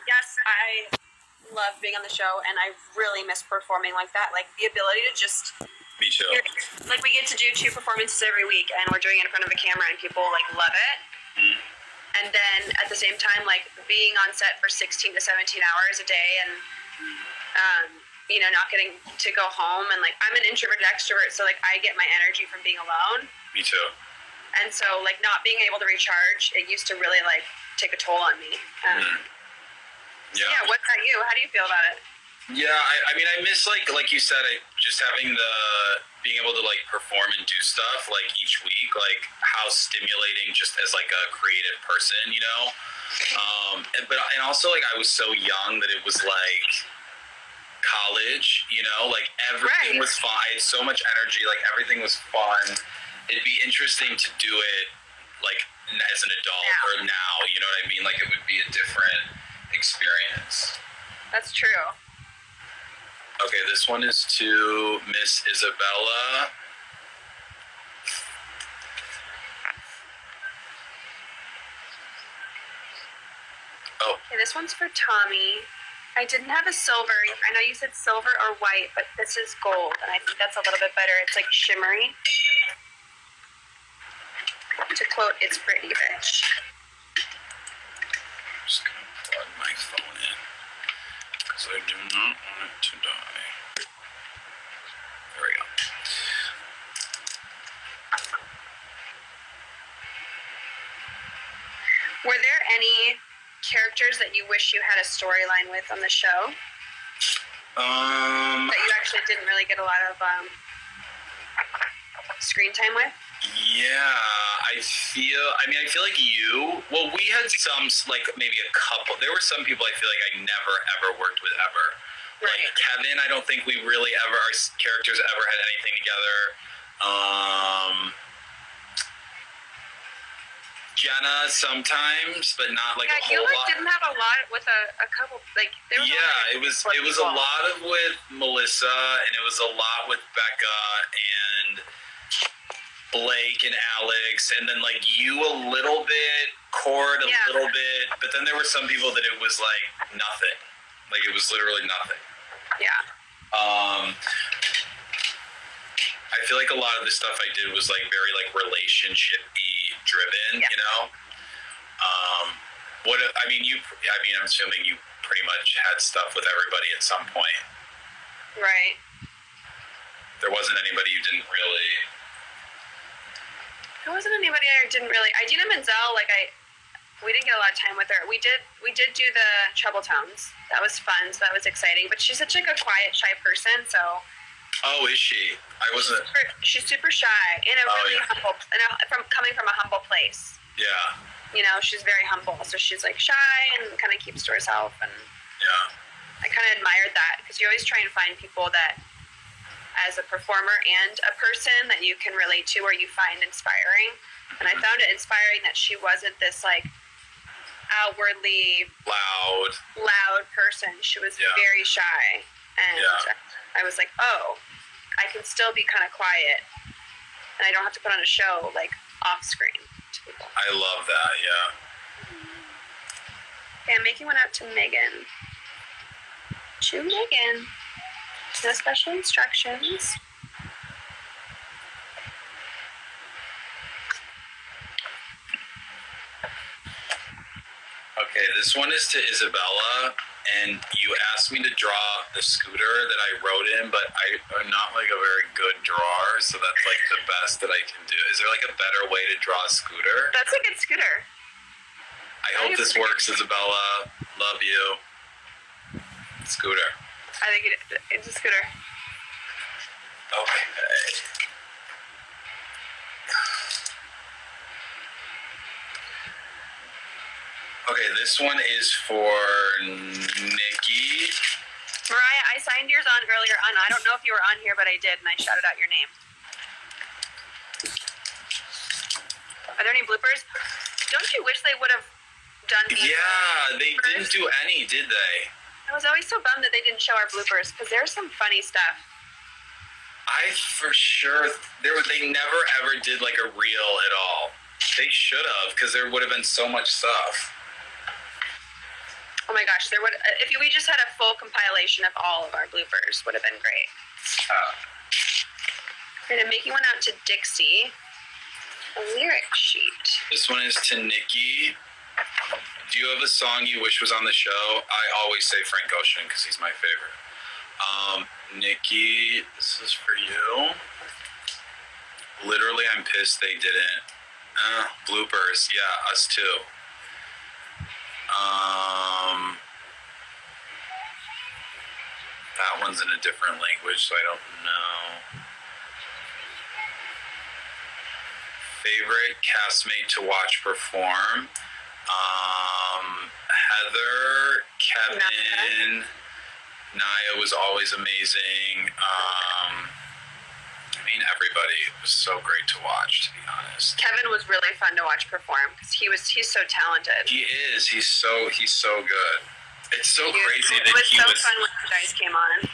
Yes, I love being on the show, and I really miss performing like that. Like, the ability to just... Me too. Like, we get to do 2 performances every week, and we're doing it in front of a camera, and people, like, love it. Mm. And then, at the same time, like, being on set for 16 to 17 hours a day, and, you know, not getting to go home. And, like, I'm an introverted extrovert, so, like, I get my energy from being alone. Me too. And so, like, not being able to recharge, it used to really, like, take a toll on me. Yeah. So yeah, what about you? How do you feel about it? Yeah, I mean, I miss, like you said, just having being able to, like, perform and do stuff, like, each week, like, how stimulating just as, like, a creative person, you know? And also, like, I was so young that it was, like, college, you know? Like, everything was fun. I had so much energy. Like, everything was fun. It'd be interesting to do it, like, as an adult or now, you know what I mean? Like, it would be a different experience. That's true. Okay, this one is to Miss Isabella. Oh. Okay, this one's for Tommy. I didn't have a silver. I know you said silver or white, but this is gold, and I think that's a little bit better. It's like shimmery. To quote, it's pretty, bitch. I'm just going to plug my phone in, because I do not want it to die. There we go. Were there any characters that you wish you had a storyline with on the show? That you actually didn't really get a lot of screen time with? Yeah, I feel like well, we had some, like, maybe a couple. There were some people I feel like I never, ever worked with ever. Right. Like Kevin, I don't think we really ever, our characters ever had anything together. Jenna sometimes, but not like a whole lot. You like didn't have a lot with a couple, like, there was it was a lot of with Melissa, and it was a lot with Becca and Blake and Alex, and then, like, you a little bit, Cord a little bit, but then there were some people that it was like nothing. Like, it was literally nothing. Yeah. I feel like a lot of the stuff I did was, like, very, like, relationship-y driven, you know? I'm assuming you pretty much had stuff with everybody at some point. Right. There wasn't anybody you didn't really... There wasn't anybody I didn't really... Idina Menzel, like, we didn't get a lot of time with her. We did do the Trouble Tones. That was fun, so that was exciting. But she's such, like, a quiet, shy person, so... Oh, is she? I wasn't... She's super shy in a really humble... coming from a humble place. Yeah. You know, she's very humble, so she's, like, shy and kind of keeps to herself, and... Yeah. I kind of admired that, because you always try and find people that, as a performer and a person, that you can relate to or you find inspiring. And I found it inspiring that she wasn't this, like, outwardly loud person. She was very shy. And I was like, oh, I can still be kind of quiet. And I don't have to put on a show, like, off screen to people. I love that, yeah. Okay, I'm making one out to Megan. To Megan. No special instructions. Okay, this one is to Isabella, and you asked me to draw the scooter that I wrote in, but I'm not, like, a very good drawer, so that's, like, the best that I can do. Is there, like, a better way to draw a scooter? That's a good scooter. I hope this works, Isabella. Love you. Scooter. I think it's a scooter. Okay. Okay, this one is for Nikki. Mariah, I signed yours on earlier on. I don't know if you were on here, but I did, and I shouted out your name. Are there any bloopers? Don't you wish they would have done these? Yeah, they didn't do any, did they? I was always so bummed that they didn't show our bloopers, because there's some funny stuff. For sure, they never ever did, like, a reel at all. They should have, because there would have been so much stuff. Oh Oh my gosh, there would if we just had a full compilation of all of our bloopers would have been great. And I'm making one out to Dixie. A lyric sheet. This one is to Nikki. Do you have a song you wish was on the show? I always say Frank Ocean because he's my favorite. Nikki, this is for you. Literally, I'm pissed they didn't. Bloopers. Yeah, us too. That one's in a different language, so I don't know. Favorite castmate to watch perform? Heather, Kevin, Naya was always amazing. I mean, everybody was so great to watch, to be honest. Kevin was really fun to watch perform because he's so talented. He is. He's so good. It's so crazy that he was. It was so fun when you guys came on.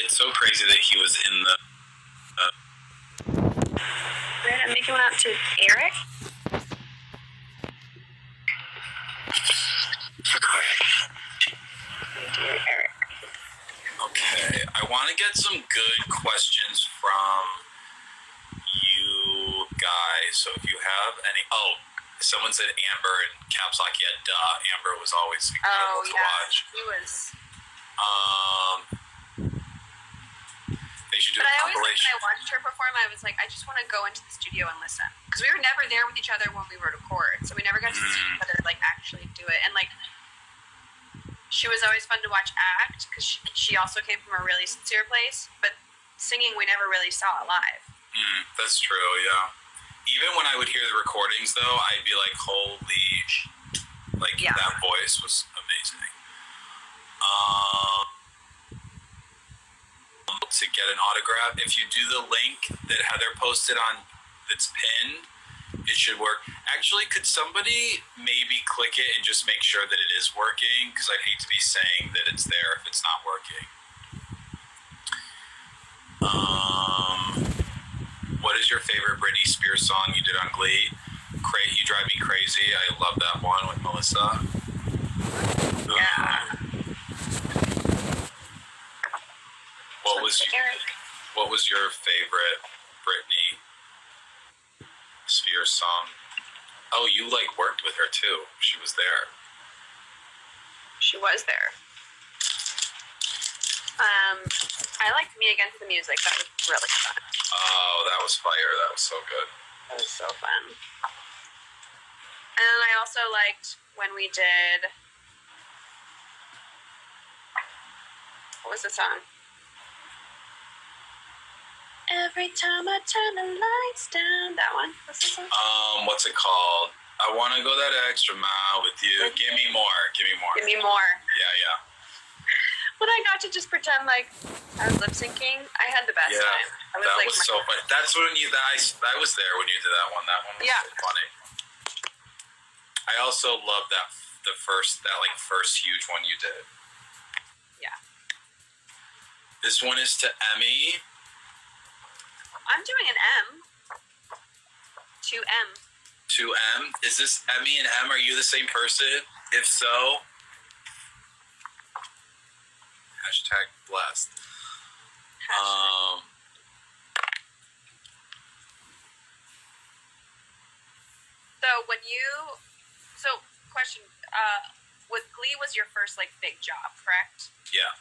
It's so crazy that he was in the. Right, I'm making one out to Eric. Dear Eric. Okay, I want to get some good questions from you guys. So if you have any, someone said Amber in caps lock. Yeah, duh. Amber was always incredible to watch. He was. They should do but a I always, compilation. when I watched her perform, I was like, I just want to go into the studio and listen because we were never there with each other when we would record, so we never got to see each other like actually do it. And like, she was always fun to watch act because she also came from a really sincere place, but singing we never really saw live. That's true. Yeah. Even when I would hear the recordings, though, I'd be like, "Holy, that voice was amazing." To get an autograph, if you do the link that Heather posted on that's pinned, it should work. Actually, could somebody maybe click it and just make sure that it is working? Because I'd hate to be saying that it's there if it's not working. What is your favorite Britney Spears song you did on Glee? You Drive Me Crazy. I love that one with Melissa. Yeah. What was your favorite Britney Spears song? Oh, you worked with her too. She was there. She was there. I liked Me Against the Music. That was really fun. Oh, that was fire. That was so good. That was so fun. And I also liked when we did. What was the song? Every time I turn the lights down. That one. What's the song? What's it called? I want to go that extra mile with you. Give me more. Give me more. Give me more. Yeah. When I got to just pretend like I was lip syncing, I had the best time. That was so funny. That's when I was there when you did that one. That one was so funny. I also love that first huge one you did. Yeah. This one is to Emmy. I'm doing an M. 2M. 2M? Is this Emmy and M? Are you the same person? If so, hashtag blessed. So question, with Glee was your first big job, correct? Yeah.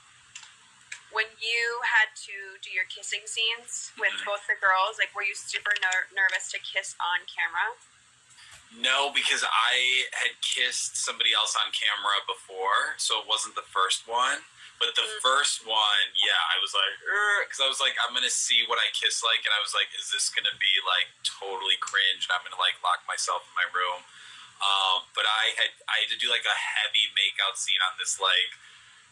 When you had to do your kissing scenes with both the girls, were you super nervous to kiss on camera? No, because I had kissed somebody else on camera before, so it wasn't the first one. But the first one, I was like, because I was like, I'm going to see what I kiss like, and I was like, is this going to be totally cringe, and I'm going to lock myself in my room. But I had to do a heavy makeout scene on this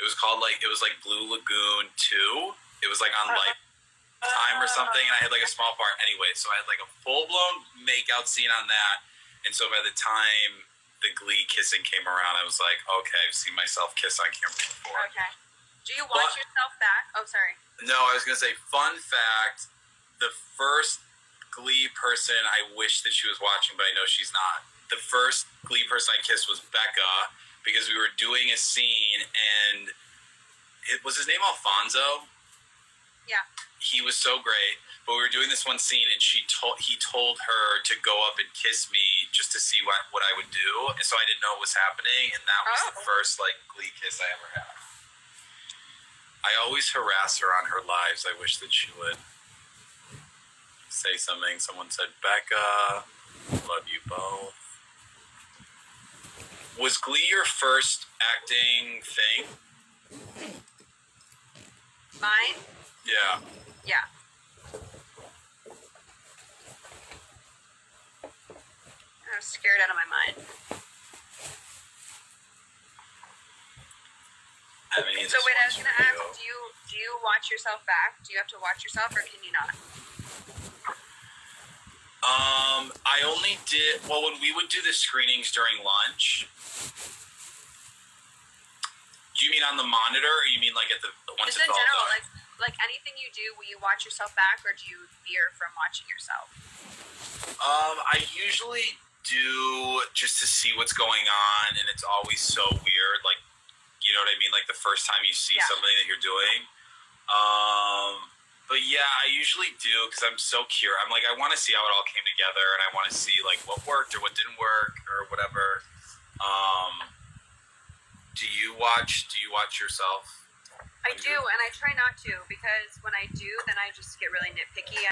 it was called Blue Lagoon 2. It was on Lifetime or something, and I had a small part anyway. So I had a full blown makeout scene on that, and so by the time the Glee kissing came around, I was like, okay, I've seen myself kiss on camera before. Okay. Do you watch yourself back? Oh, sorry. No, I was gonna say, fun fact: the first Glee person, I wish that she was watching, but I know she's not. The first Glee person I kissed was Becca. because we were doing a scene, and it was his name Alfonso. Yeah. He was so great, but we were doing this one scene, and he told her to go up and kiss me just to see what I would do, and so I didn't know what was happening, and that was the first like Glee kiss I ever had. I always harass her on her lives. I wish that she would say something. Someone said, "Becca, love you both." Was Glee your first acting thing? Mine? Yeah. Yeah. I was scared out of my mind. I mean, so wait, I was gonna ask, do you watch yourself back? Do you have to watch yourself, or can you not? I only did, well, when we would do the screenings during lunch. Do you mean on the monitor, or you mean like at the once Just it's in all general, done? like anything you do, will you watch yourself back, or do you veer from watching yourself? I usually do just to see what's going on, and it's always so weird. Like, you know what I mean? Like the first time you see something that you're doing. But yeah, I usually do because I'm so curious. I'm like, I want to see how it all came together, and I want to see like what worked or what didn't work or whatever. Do you watch yourself? I do, and I try not to, because when I do, then I just get really nitpicky.